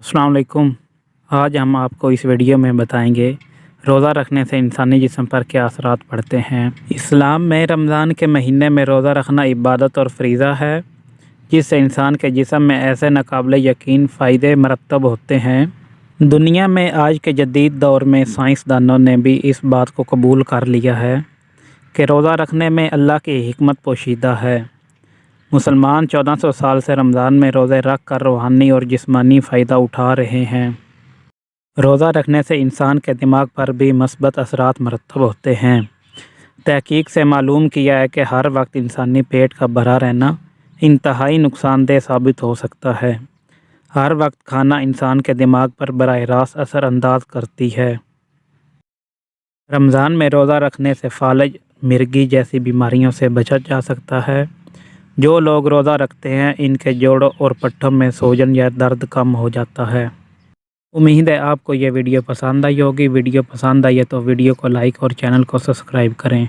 अस्सलाम वालेकुम। आज हम आपको इस वीडियो में बताएंगे रोज़ा रखने से इंसानी जिस्म पर क्या असरात पड़ते हैं। इस्लाम में रमज़ान के महीने में रोज़ा रखना इबादत और फ़रीज़ा है, जिससे इंसान के जिस्म में ऐसे नाकाबिले यकीन फ़ायदे मरतब होते हैं। दुनिया में आज के जदीद दौर में साइंसदानों ने भी इस बात को कबूल कर लिया है कि रोज़ा रखने में अल्लाह की हिकमत पोशीदा है। मुसलमान 1400 साल से रमज़ान में रोज़े रख कर रूहानी और जिस्मानी फ़ायदा उठा रहे हैं। रोज़ा रखने से इंसान के दिमाग पर भी मस्बत असरात मरतब होते हैं। तहकीक से मालूम किया है कि हर वक्त इंसानी पेट का भरा रहना इंतहाई नुकसानदेह साबित हो सकता है। हर वक्त खाना इंसान के दिमाग पर बराह रास्त असर अंदाज करती है। रमज़ान में रोज़ा रखने से फालज, मिर्गी जैसी बीमारियों से बचा जा सकता है। जो लोग रोज़ा रखते हैं इनके जोड़ों और पट्टों में सूजन या दर्द कम हो जाता है। उम्मीद है आपको ये वीडियो पसंद आई होगी। वीडियो पसंद आई है तो वीडियो को लाइक और चैनल को सब्सक्राइब करें।